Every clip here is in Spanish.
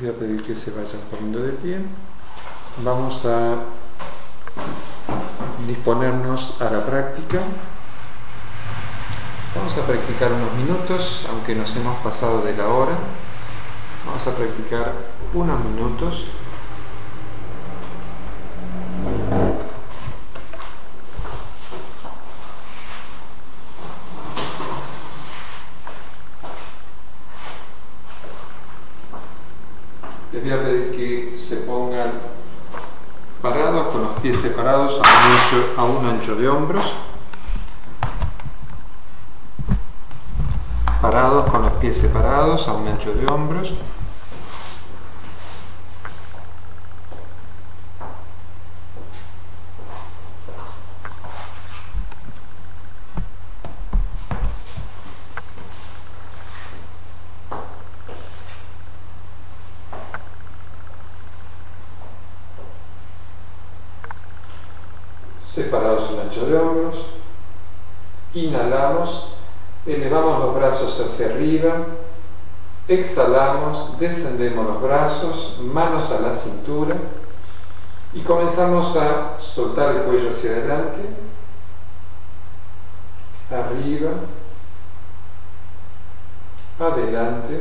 voy a pedir que se vayan poniendo de pie. Vamos a disponernos a la práctica. Vamos a practicar unos minutos, aunque nos hemos pasado de la hora. Vamos a practicar unos minutos. Les voy a pedir que se pongan parados, con los pies separados a un ancho de hombros. Parados con los pies separados a un ancho de hombros. Separados un ancho de hombros. Inhalamos, elevamos los brazos hacia arriba, exhalamos, descendemos los brazos, manos a la cintura y comenzamos a soltar el cuello hacia adelante, arriba, adelante,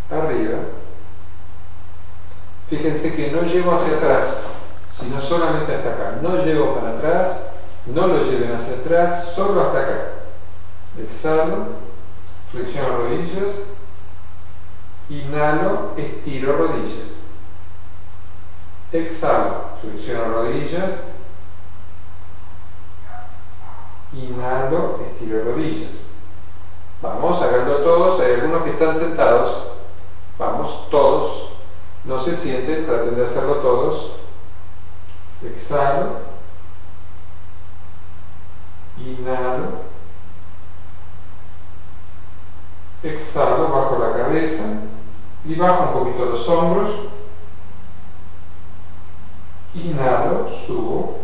arriba. Fíjense que no llevo hacia atrás, sino solamente hasta acá. No llevo para atrás, no lo lleven hacia atrás, solo hasta acá. Exhalo, flexiono rodillas, inhalo, estiro rodillas. Exhalo, flexiono rodillas, inhalo, estiro rodillas. Vamos, háganlo todos. Hay algunos que están sentados. Vamos, todos. No se sienten, traten de hacerlo todos. Exhalo, inhalo, exhalo, bajo la cabeza y bajo un poquito los hombros. Inhalo, subo.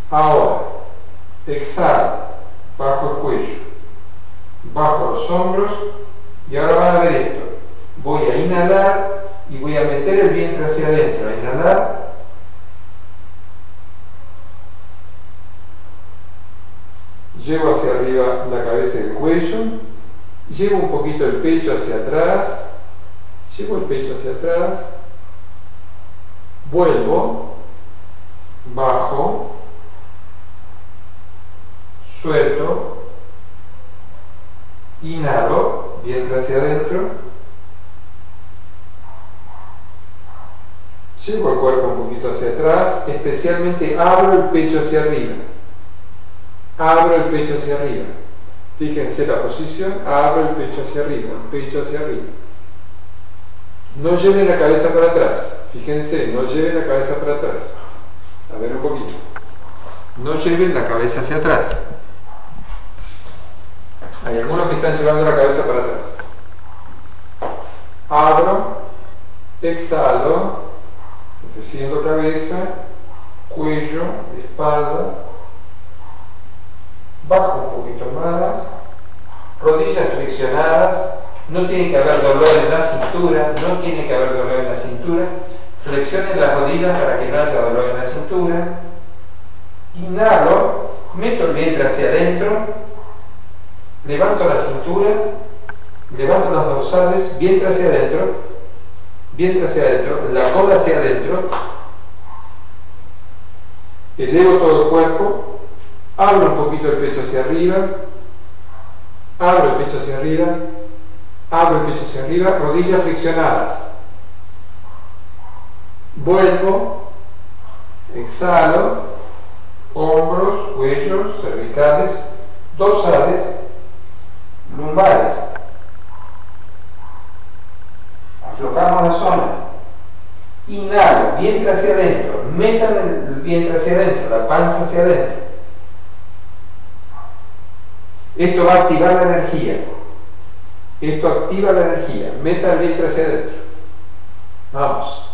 Ahora, exhalo, bajo el cuello, bajo los hombros y ahora van a ver esto. Voy a inhalar y voy a meter el vientre hacia adentro. A inhalar. Llevo hacia arriba la cabeza y el cuello. Llevo un poquito el pecho hacia atrás. Llevo el pecho hacia atrás. Vuelvo. Bajo. Suelto. Inhalo. Vientre hacia adentro. Llevo el cuerpo un poquito hacia atrás, especialmente abro el pecho hacia arriba. Abro el pecho hacia arriba. Fíjense la posición, abro el pecho hacia arriba, el pecho hacia arriba. No lleven la cabeza para atrás. Fíjense, no lleven la cabeza para atrás. A ver un poquito. No lleven la cabeza hacia atrás. Hay algunos que están llevando la cabeza para atrás. Abro, exhalo. Creciendo cabeza, cuello, espalda, bajo un poquito más, rodillas flexionadas, no tiene que haber dolor en la cintura, no tiene que haber dolor en la cintura, flexionen las rodillas para que no haya dolor en la cintura, inhalo, meto el vientre hacia adentro, levanto la cintura, levanto las dorsales, vientre hacia adentro, la cola hacia adentro, elevo todo el cuerpo, abro un poquito el pecho hacia arriba, abro el pecho hacia arriba, abro el pecho hacia arriba, rodillas flexionadas, vuelvo, exhalo, hombros, cuellos, cervicales, dorsales, lumbares. Aflojamos la zona. Inhalo, vientre hacia adentro. Metan el vientre hacia adentro, la panza hacia adentro. Esto va a activar la energía. Esto activa la energía. Metan el vientre hacia adentro. Vamos.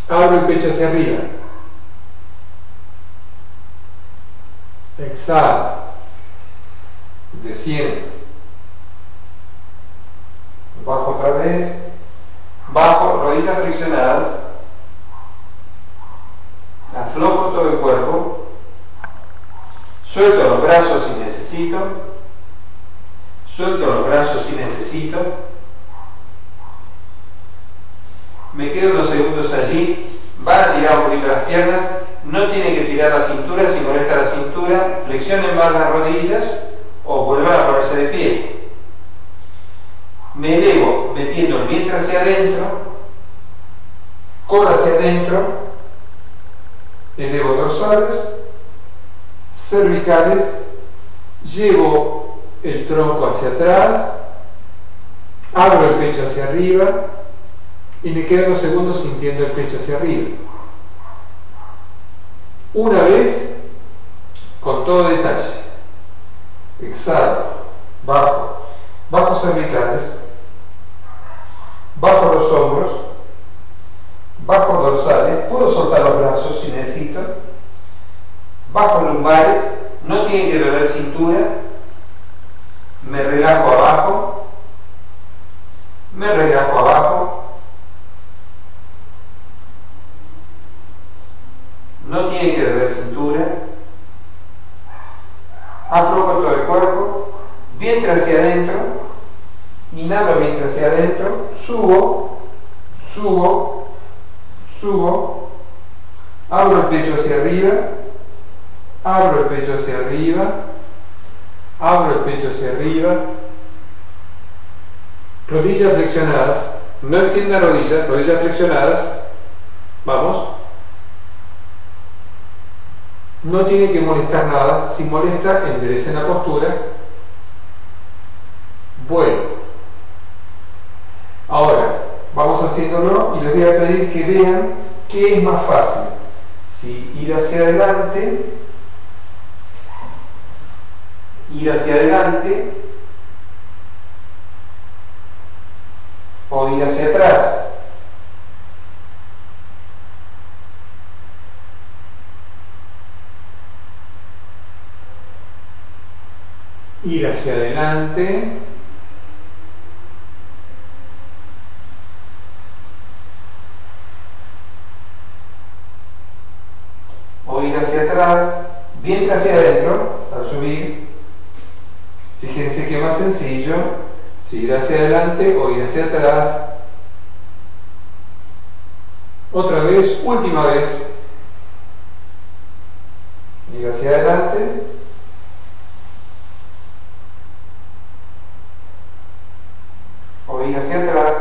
Abro el pecho hacia arriba. Exhala. desciendo, bajo otra vez, bajo, rodillas flexionadas, aflojo todo el cuerpo, suelto los brazos si necesito, suelto los brazos si necesito, me quedo unos segundos allí, van a tirar un poquito las piernas, no tienen que tirar la cintura, si molesta la cintura, flexionen más las rodillas o vuelvan a ponerse de pie. Me elevo metiendo el vientre hacia adentro, cola hacia adentro, elevo dorsales, cervicales, llevo el tronco hacia atrás, abro el pecho hacia arriba y me quedo unos segundos sintiendo el pecho hacia arriba. Una vez, con todo detalle, exhalo, bajo cervicales, bajo los hombros, bajo dorsales, puedo soltar los brazos si necesito, bajo lumbares, no tienen que doler cintura, me relajo abajo, no tienen que doler cintura, aflojo todo el cuerpo, vientre hacia adentro, inhalo vientre hacia adentro, subo, abro el pecho hacia arriba, abro el pecho hacia arriba, rodillas flexionadas, no extiendan rodillas flexionadas, vamos, no tienen que molestar nada, si molesta enderecen la postura, bueno, ahora vamos haciéndolo y les voy a pedir que vean qué es más fácil, si ir hacia adelante, o ir hacia atrás. Ir hacia adelante, o ir hacia atrás, vientre hacia adentro al subir. Fíjense que es más sencillo, si ir hacia adelante o ir hacia atrás. Otra vez, última vez, ir hacia adelante, o ir hacia atrás.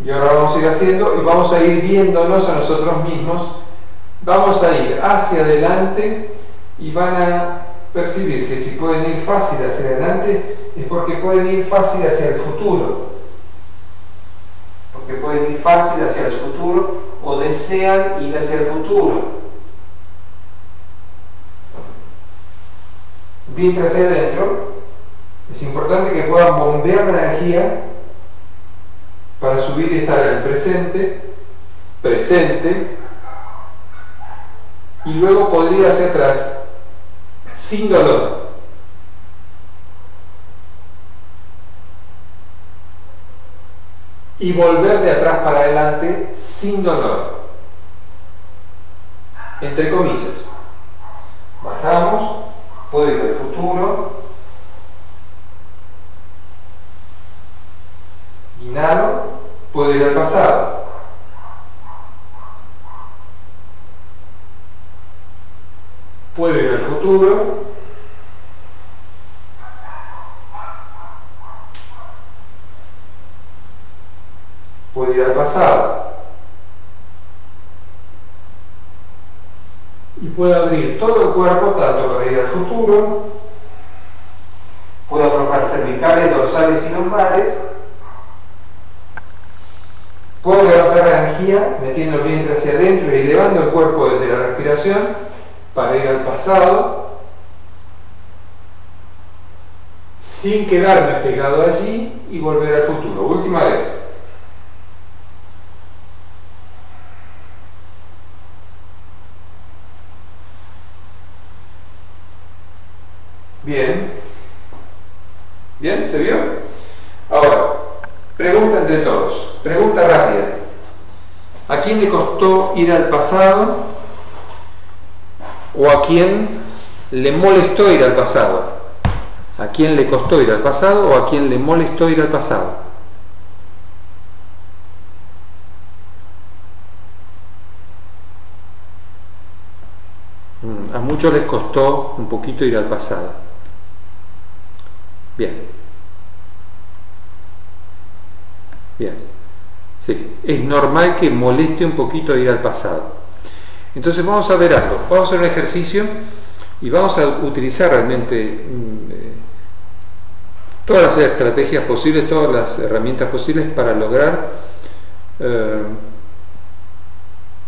Y ahora vamos a ir haciendo y vamos a ir viéndonos a nosotros mismos. Vamos a ir hacia adelante y van a percibir que si pueden ir fácil hacia adelante es porque pueden ir fácil hacia el futuro. O desean ir hacia el futuro. Vientre hacia adentro. Es importante que puedan bombear la energía para subir y estar en el presente, y luego poder ir hacia atrás sin dolor. Y volver de atrás para adelante sin dolor. Entre comillas. Bajamos, puedo ir al futuro. Inhalo, puedo ir al pasado. Puedo ir al futuro. Puedo ir al pasado. Y puedo abrir todo el cuerpo, tanto para ir al futuro. Puedo aflojar cervicales, dorsales y lumbares. Puedo levantar la energía metiendo el vientre hacia adentro y elevando el cuerpo desde la respiración para ir al pasado sin quedarme pegado allí y volver al futuro. Última vez. Bien. ¿Bien? ¿Se vio? Ahora, pregunta entre todos. Pregunta rápida. ¿A quién le costó ir al pasado? ¿O a quién le molestó ir al pasado? ¿A quién le costó ir al pasado o a quién le molestó ir al pasado? A muchos les costó un poquito ir al pasado. Bien. Bien. Sí, es normal que moleste un poquito ir al pasado. Entonces vamos a ver algo. Vamos a hacer un ejercicio y vamos a utilizar realmente todas las estrategias posibles, todas las herramientas posibles para lograr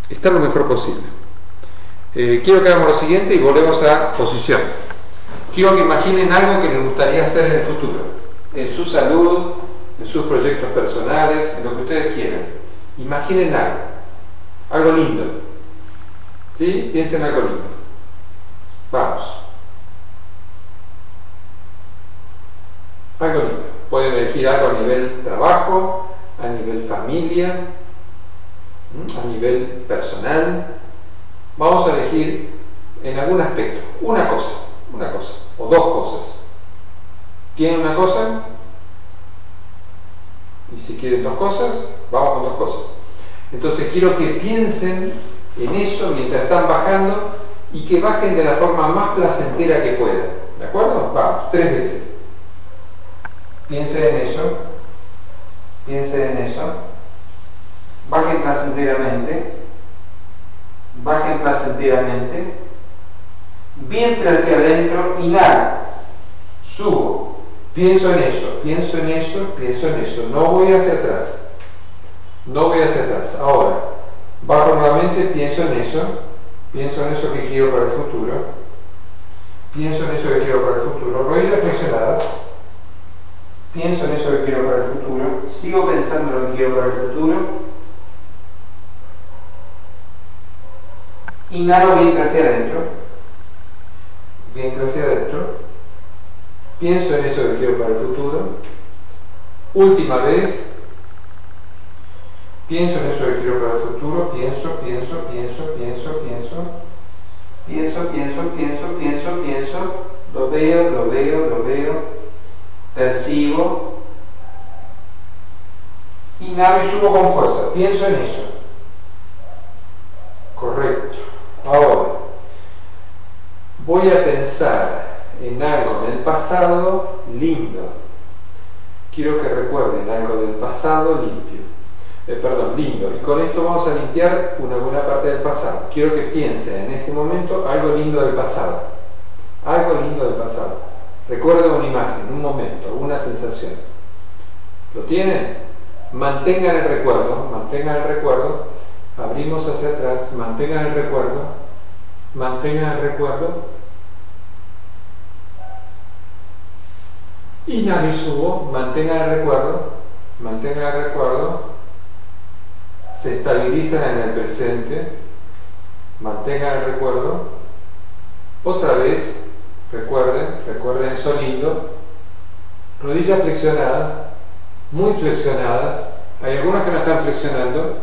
estar lo mejor posible. Quiero que hagamos lo siguiente y volvemos a posición. Quiero que imaginen algo que les gustaría hacer en el futuro, en su salud, en sus proyectos personales, en lo que ustedes quieran. Imaginen algo lindo. ¿Sí? Piensen en algo lindo. Vamos. Algo lindo. Pueden elegir algo a nivel trabajo, a nivel familia, a nivel personal. Vamos a elegir en algún aspecto una cosa o dos cosas. ¿Tienen una cosa? Y si quieren dos cosas, vamos con dos cosas. Entonces quiero que piensen en eso mientras están bajando y que bajen de la forma más placentera que puedan. ¿De acuerdo? Vamos, 3 veces. Piensen en eso. Piensen en eso. Bajen placenteramente. Bajen placenteramente. Vientre hacia adentro. Inhalo. Subo. Pienso en eso. Pienso en eso. Pienso en eso. No voy hacia atrás. No voy hacia atrás. Ahora, bajo nuevamente. Pienso en eso. Pienso en eso que quiero para el futuro. Pienso en eso que quiero para el futuro. Rodillas flexionadas. Pienso en eso que quiero para el futuro. Sigo pensando en lo que quiero para el futuro. Inhalo vientre hacia adentro. Vientre hacia adentro. Pienso en eso que quiero para el futuro. Última vez. Pienso en eso que quiero para el futuro. Pienso. Lo veo. Percibo. Inhalo y subo con fuerza. Pienso en eso. Correcto. Ahora, voy a pensar en algo del pasado lindo. Quiero que recuerden algo del pasado limpio. Lindo. Y con esto vamos a limpiar una buena parte del pasado. Quiero que piensen en este momento algo lindo del pasado. Algo lindo del pasado. Recuerden una imagen, un momento, una sensación. ¿Lo tienen? Mantengan el recuerdo. Abrimos hacia atrás. Mantengan el recuerdo. Inhalo y subo. Mantengan el recuerdo. Se estabilizan en el presente. Mantengan el recuerdo. Otra vez. Recuerden eso lindo. Rodillas flexionadas, muy flexionadas. Hay algunas que no están flexionando.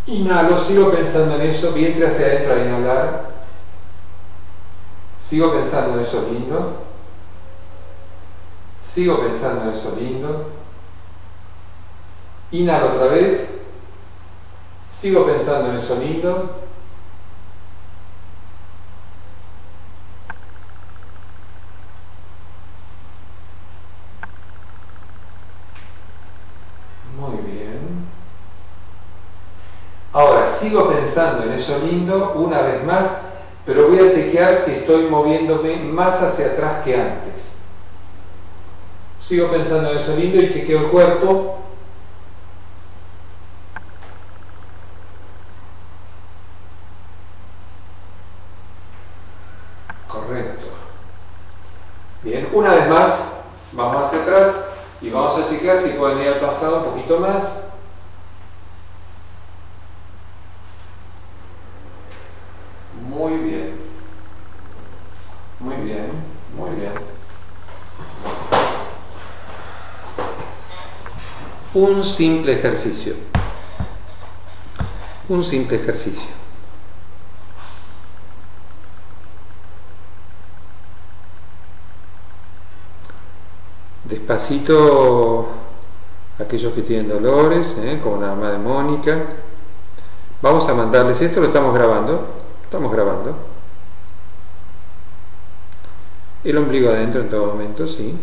Inhalo, sigo pensando en eso, vientre hacia adentro al inhalar. Sigo pensando en eso lindo. Inhalo otra vez. Sigo pensando en eso lindo. Muy bien. Ahora, sigo pensando en eso lindo una vez más, pero voy a chequear si estoy moviéndome más hacia atrás que antes. Sigo pensando en eso lindo y chequeo el cuerpo. Correcto. Bien, una vez más, vamos hacia atrás y vamos a chequear si pueden ir al pasado un poquito más. un simple ejercicio. Un simple ejercicio. Despacito, aquellos que tienen dolores, como la mamá de Mónica. Vamos a mandarles esto, lo estamos grabando. Estamos grabando. El ombligo adentro en todo momento, sí.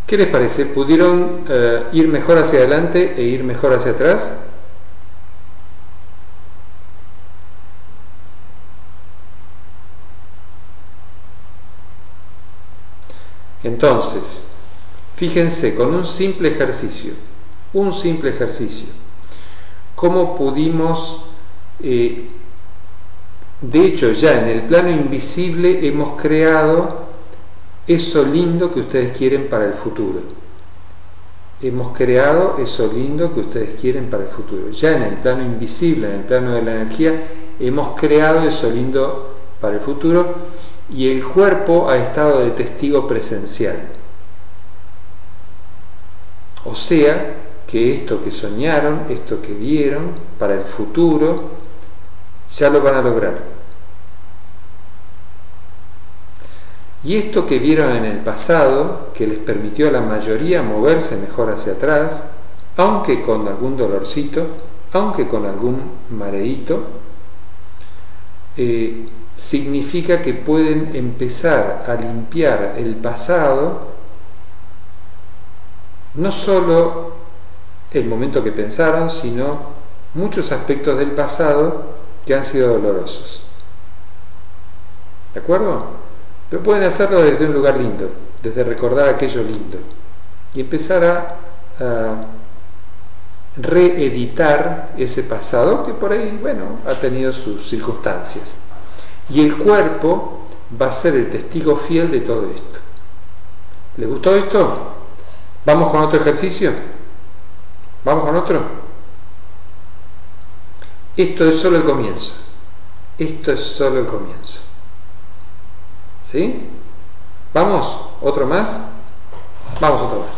¿Qué les parece? ¿Pudieron ir mejor hacia adelante e ir mejor hacia atrás? Entonces, fíjense, con un simple ejercicio, cómo pudimos, de hecho ya en el plano invisible hemos creado eso lindo que ustedes quieren para el futuro. Hemos creado eso lindo que ustedes quieren para el futuro. Ya en el plano invisible, en el plano de la energía, hemos creado eso lindo para el futuro y el cuerpo ha estado de testigo presencial. O sea, que esto que soñaron, esto que vieron para el futuro, ya lo van a lograr. Y esto que vieron en el pasado, que les permitió a la mayoría moverse mejor hacia atrás, aunque con algún dolorcito, aunque con algún mareíto, significa que pueden empezar a limpiar el pasado, no solo el momento que pensaron, sino muchos aspectos del pasado que han sido dolorosos. ¿De acuerdo? Pero pueden hacerlo desde un lugar lindo, desde recordar aquello lindo y empezar a reeditar ese pasado que por ahí, bueno, ha tenido sus circunstancias. Y el cuerpo va a ser el testigo fiel de todo esto. ¿Les gustó esto? ¿Vamos con otro ejercicio? ¿Vamos con otro? Esto es solo el comienzo. Esto es solo el comienzo. ¿Sí? ¿Vamos? ¿Otro más? Vamos, otro más.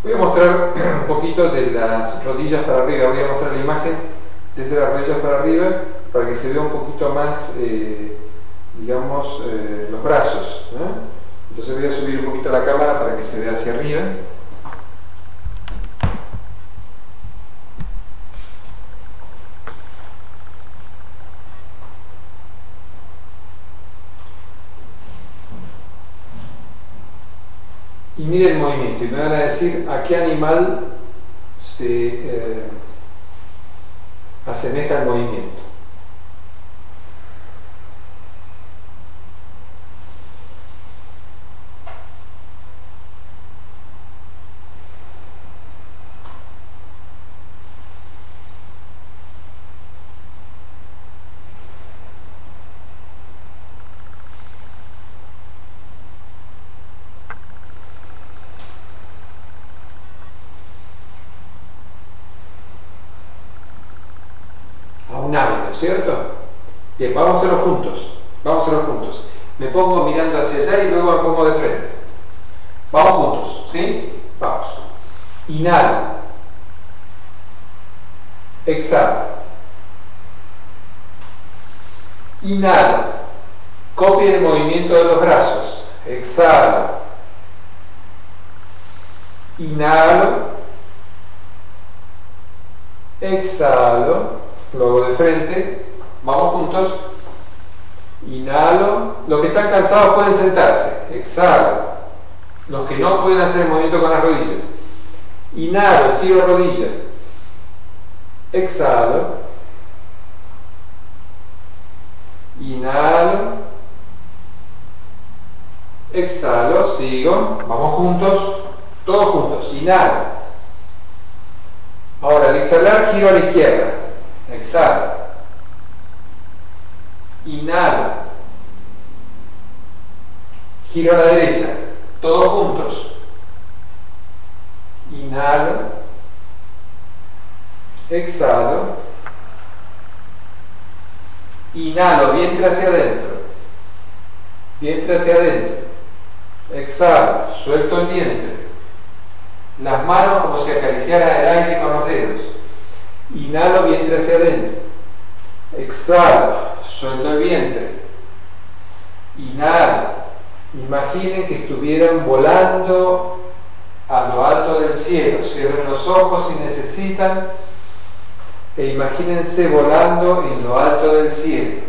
Voy a mostrar un poquito de las rodillas para arriba. Voy a mostrar la imagen desde las rodillas para arriba para que se vea un poquito más, digamos, los brazos, ¿no? Entonces voy a subir un poquito la cámara para que se vea hacia arriba. Y miren el movimiento y me van a decir a qué animal se asemeja el movimiento. ¿Cierto? Bien, vamos a hacerlo juntos. Vamos a hacerlo juntos. Me pongo mirando hacia allá y luego me pongo de frente. Vamos juntos, ¿sí? Vamos. Inhalo. Exhalo. Inhalo. Copien el movimiento de los brazos. Exhalo. Inhalo. Exhalo. Lo hago de frente, vamos juntos. Inhalo. Los que están cansados pueden sentarse. Exhalo. Los que no pueden hacer el movimiento con las rodillas. Inhalo, estiro rodillas. Exhalo. Inhalo. Exhalo, sigo. Vamos juntos, todos juntos. Inhalo. Ahora al exhalar giro a la izquierda. Exhalo. Inhalo. Giro a la derecha. Todos juntos. Inhalo. exhalo, inhalo, vientre hacia adentro, exhalo, suelto el vientre, las manos como si acariciara el aire con los dedos, inhalo, vientre hacia adentro, exhalo, suelto el vientre, inhalo, imaginen que estuvieran volando a lo alto del cielo, cierren los ojos si necesitan e imagínense volando en lo alto del cielo.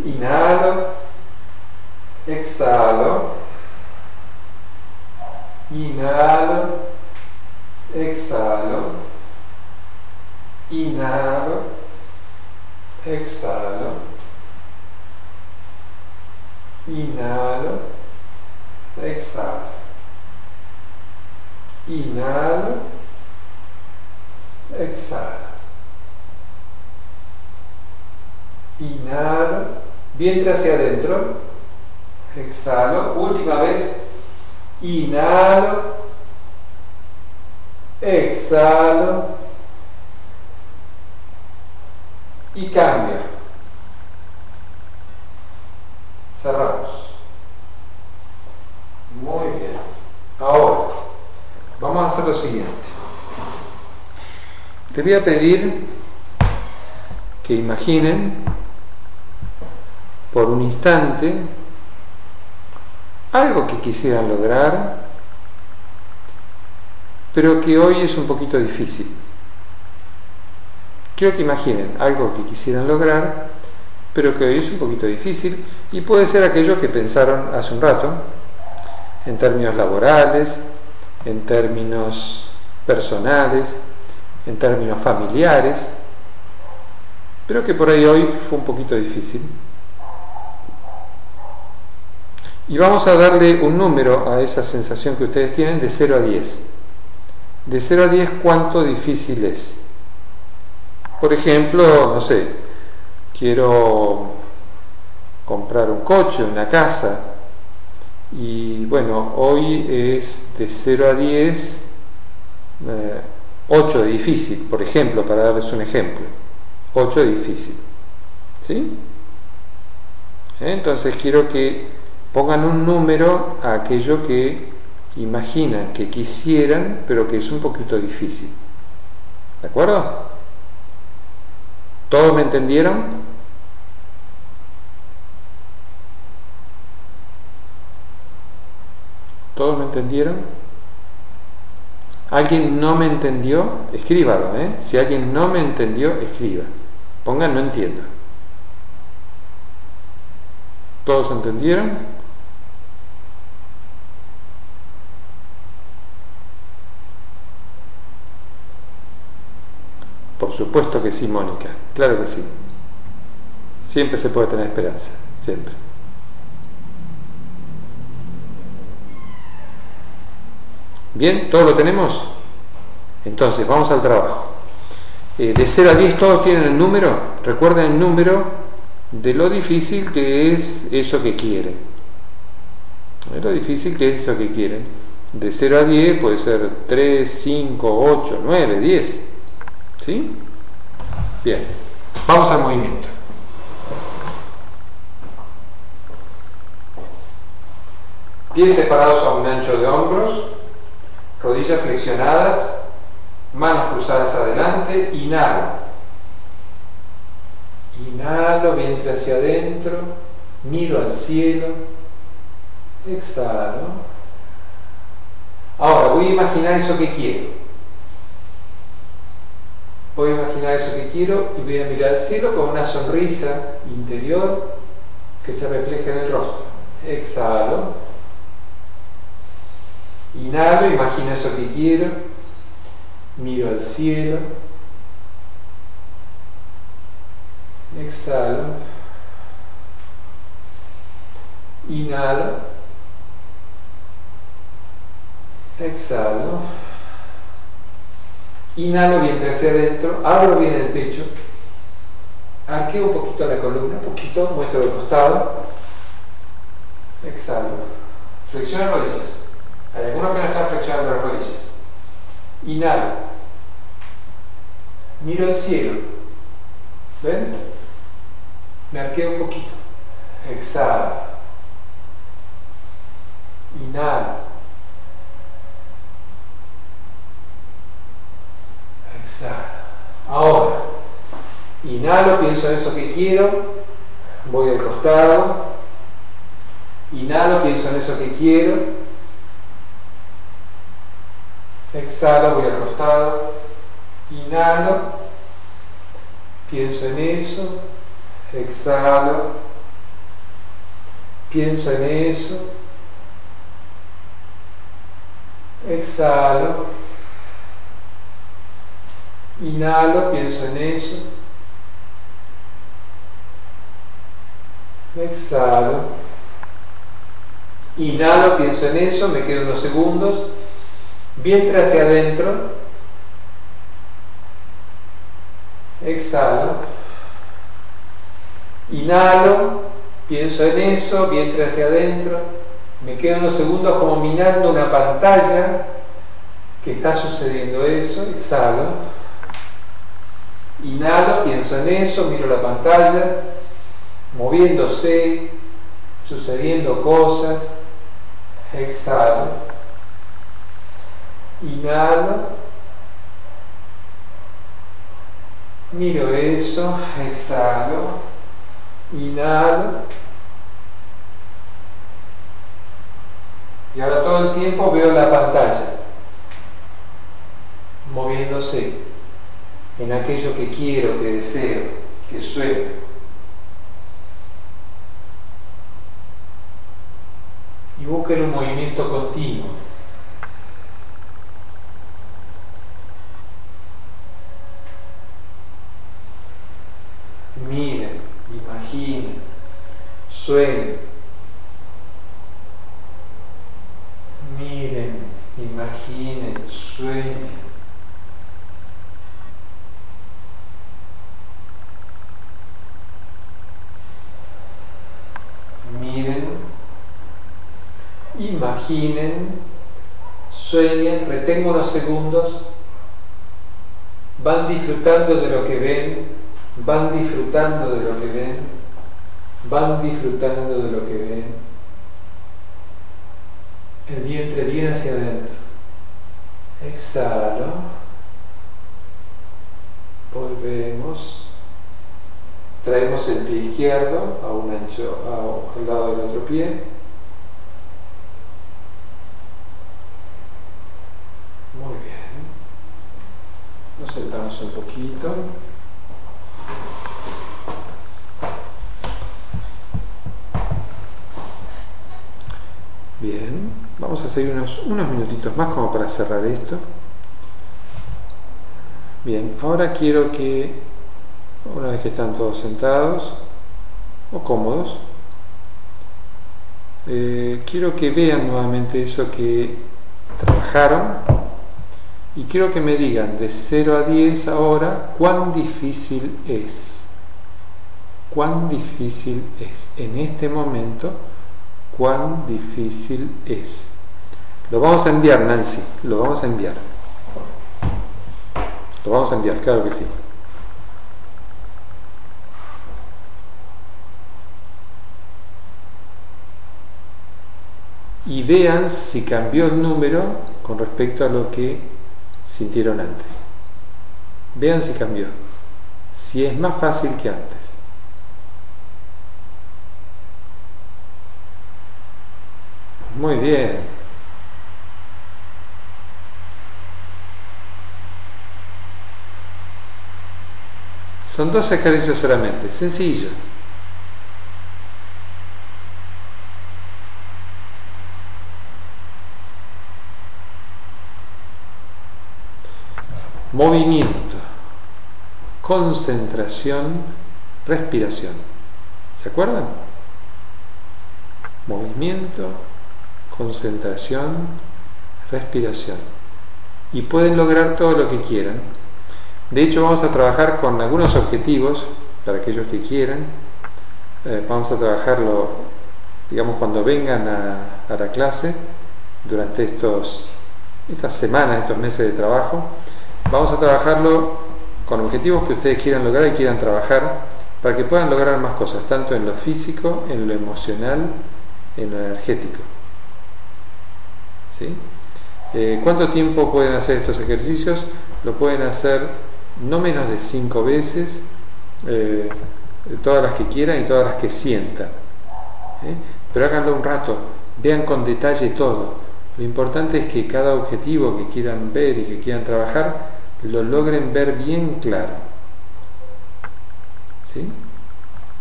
Inhalo, exhalo, inhalo, exhalo, inhalo, exhalo, inhalo, exhalo, inhalo, exhalo, inhalo, vientre hacia adentro, exhalo, última vez, inhalo, exhalo y cambio. Cerramos. Muy bien. Ahora, vamos a hacer lo siguiente. Les voy a pedir que imaginen por un instante algo que quisieran lograr, pero que hoy es un poquito difícil. Quiero que imaginen algo que quisieran lograr, pero que hoy es un poquito difícil, y puede ser aquello que pensaron hace un rato, en términos laborales, en términos personales, en términos familiares, pero que por ahí hoy fue un poquito difícil. Y vamos a darle un número a esa sensación que ustedes tienen de 0 a 10. De 0 a 10, ¿cuánto difícil es? Por ejemplo, no sé, quiero comprar un coche, una casa, y bueno, hoy es de 0 a 10, 8 de difícil, por ejemplo, para darles un ejemplo. 8 de difícil. ¿Sí? Entonces quiero que pongan un número a aquello que imaginan que quisieran, pero que es un poquito difícil. ¿De acuerdo? ¿Todos me entendieron? ¿Todos me entendieron? ¿Alguien no me entendió? Escríbalo, ¿eh? Si alguien no me entendió, escriba. Pongan no entiendo. ¿Todos entendieron? Por supuesto que sí, Mónica. Claro que sí. Siempre se puede tener esperanza. Siempre. Bien, ¿todo lo tenemos? Entonces, vamos al trabajo. De 0 a 10, ¿todos tienen el número? Recuerden el número de lo difícil que es eso que quieren. Lo difícil que es eso que quieren. De 0 a 10 puede ser 3, 5, 8, 9, 10. ¿Sí? Bien. Vamos al movimiento. Pies separados a un ancho de hombros, rodillas flexionadas, manos cruzadas adelante, inhalo. Inhalo, vientre hacia adentro, miro al cielo, exhalo. Ahora voy a imaginar eso que quiero. Voy a imaginar eso que quiero y voy a mirar al cielo con una sonrisa interior que se refleja en el rostro. Exhalo. Inhalo, imagino eso que quiero. Miro al cielo. Exhalo. Inhalo. Exhalo. Inhalo, vientre hacia adentro, abro bien el pecho, Arqueo un poquito la columna, un poquito, muestro de costado. Exhalo. Flexiono rodillas. Hay algunos que no están flexionando las rodillas. Inhalo. Miro al cielo. ¿Ven? Me arqueo un poquito. Exhalo. Inhalo. Exhalo. Ahora, inhalo, pienso en eso que quiero, voy al costado. Inhalo, pienso en eso que quiero. Exhalo, voy al costado. Inhalo, pienso en eso. Exhalo, pienso en eso. Exhalo. Inhalo, pienso en eso. Exhalo. Inhalo, pienso en eso, me quedo unos segundos. Vientre hacia adentro. Exhalo. Inhalo, pienso en eso, vientre hacia adentro. Me quedo unos segundos como mirando una pantalla que está sucediendo eso. Exhalo. Inhalo, pienso en eso, miro la pantalla, moviéndose, sucediendo cosas. Exhalo. Inhalo. Miro eso. Exhalo. Inhalo. Y ahora todo el tiempo veo la pantalla moviéndose en aquello que quiero, que deseo, que sueño. Y busquen un movimiento continuo. Miren, imaginen, sueñen. Miren, imaginen, sueñen. Miren, imaginen, sueñen, retengo unos segundos, van disfrutando de lo que ven, van disfrutando de lo que ven, van disfrutando de lo que ven. El vientre viene hacia adentro. Exhalo. Volvemos. Traemos el pie izquierdo a un ancho al lado del otro pie. Muy bien. Nos sentamos un poquito. Bien, vamos a seguir unos minutitos más como para cerrar esto. Bien, ahora quiero que, una vez que están todos sentados o cómodos, quiero que vean nuevamente eso que trabajaron y quiero que me digan de 0 a 10 ahora cuán difícil es. Cuán difícil es en este momento. Cuán difícil es. Lo vamos a enviar, Nancy, lo vamos a enviar. Lo vamos a enviar, claro que sí. Y vean si cambió el número con respecto a lo que sintieron antes. Vean si cambió. Si es más fácil que antes. Muy bien. Son 2 ejercicios solamente, sencillo. Movimiento, concentración, respiración. ¿Se acuerdan? Movimiento, concentración, respiración. Y pueden lograr todo lo que quieran. De hecho, vamos a trabajar con algunos objetivos para aquellos que quieran. Vamos a trabajarlo, digamos, cuando vengan a la clase, durante estas semanas, estos meses de trabajo. Vamos a trabajarlo con objetivos que ustedes quieran lograr y quieran trabajar para que puedan lograr más cosas, tanto en lo físico, en lo emocional, en lo energético. ¿Sí? ¿Cuánto tiempo pueden hacer estos ejercicios? Lo pueden hacer no menos de 5 veces, todas las que quieran y todas las que sientan. Pero háganlo un rato, vean con detalle todo. Lo importante es que cada objetivo que quieran ver y que quieran trabajar lo logren ver bien claro. ¿Sí?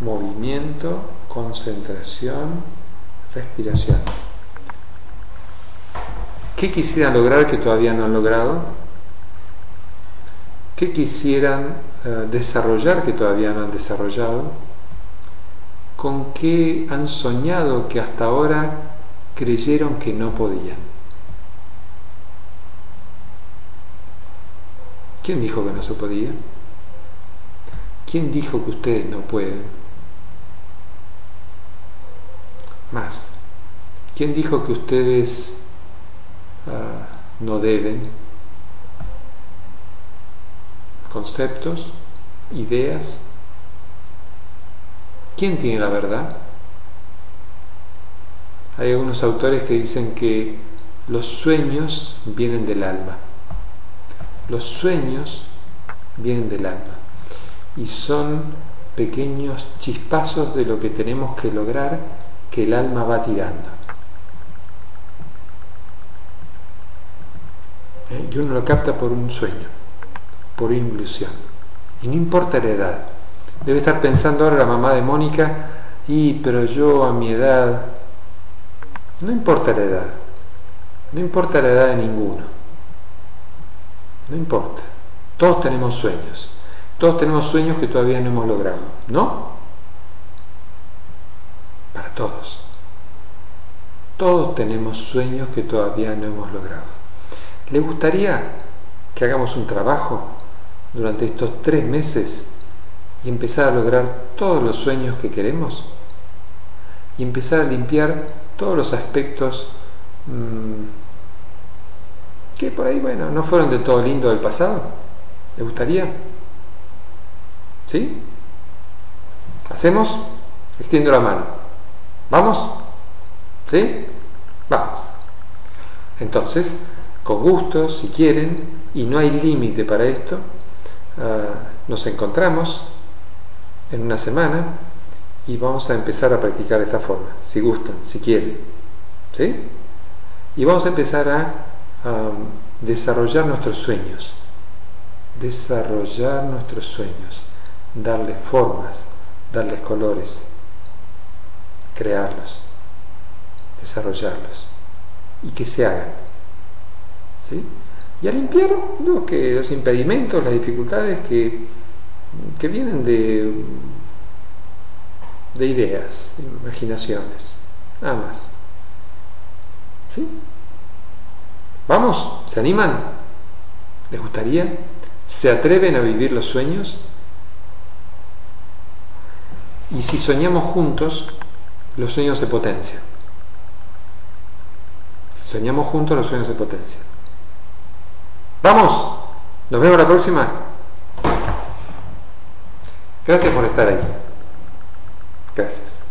Movimiento, concentración, respiración. ¿Qué quisieran lograr que todavía no han logrado? ¿Qué quisieran desarrollar que todavía no han desarrollado? ¿Con qué han soñado que hasta ahora creyeron que no podían? ¿Quién dijo que no se podía? ¿Quién dijo que ustedes no pueden? Más, ¿quién dijo que ustedes no deben? ¿Conceptos? ¿Ideas? ¿Quién tiene la verdad? Hay algunos autores que dicen que los sueños vienen del alma. Los sueños vienen del alma y son pequeños chispazos de lo que tenemos que lograr, que el alma va tirando. Y uno lo capta por un sueño, por ilusión. Y no importa la edad. Debe estar pensando ahora la mamá de Mónica, pero yo a mi edad... No importa la edad. No importa la edad de ninguno. No importa. Todos tenemos sueños. Todos tenemos sueños que todavía no hemos logrado. ¿No? Para todos. Todos tenemos sueños que todavía no hemos logrado. ¿Le gustaría que hagamos un trabajo durante estos 3 meses y empezar a lograr todos los sueños que queremos? Y empezar a limpiar todos los aspectos que por ahí, bueno, no fueron del todo lindos del pasado. ¿Le gustaría? ¿Sí? ¿Hacemos? Extiendo la mano. ¿Vamos? ¿Sí? Vamos. Entonces, con gusto, si quieren, y no hay límite para esto, nos encontramos en una semana y vamos a empezar a practicar de esta forma, si gustan, si quieren. ¿Sí? Y vamos a empezar a desarrollar nuestros sueños. Desarrollar nuestros sueños. Darles formas, darles colores. Crearlos. Desarrollarlos. Y que se hagan. ¿Sí? Y a limpiar los impedimentos, las dificultades que vienen de ideas, de imaginaciones, nada más. ¿Sí? ¿Vamos? ¿Se animan? ¿Les gustaría? ¿Se atreven a vivir los sueños? Y si soñamos juntos, los sueños se potencian. Si soñamos juntos, los sueños se potencian. ¡Vamos! Nos vemos la próxima. Gracias por estar ahí. Gracias.